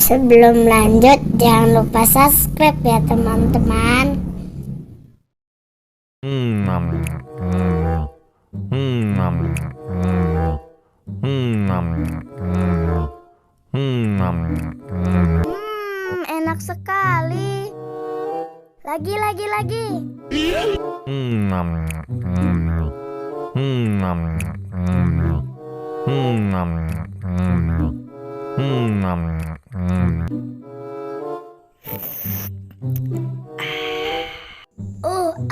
Sebelum lanjut, jangan lupa subscribe ya teman-teman. Enak sekali. Lagi.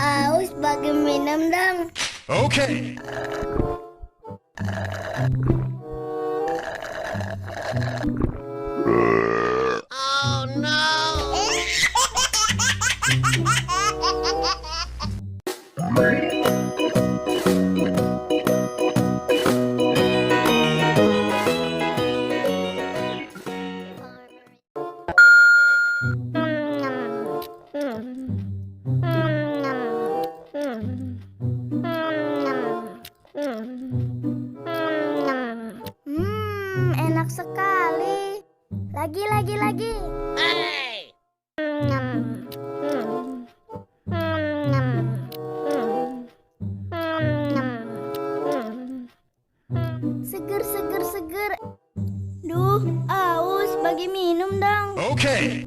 Aus bagi minum dong. Okay. Oh no! Enak sekali. Lagi. Hey! Seger. Duh, aus bagi minum dong. Okay.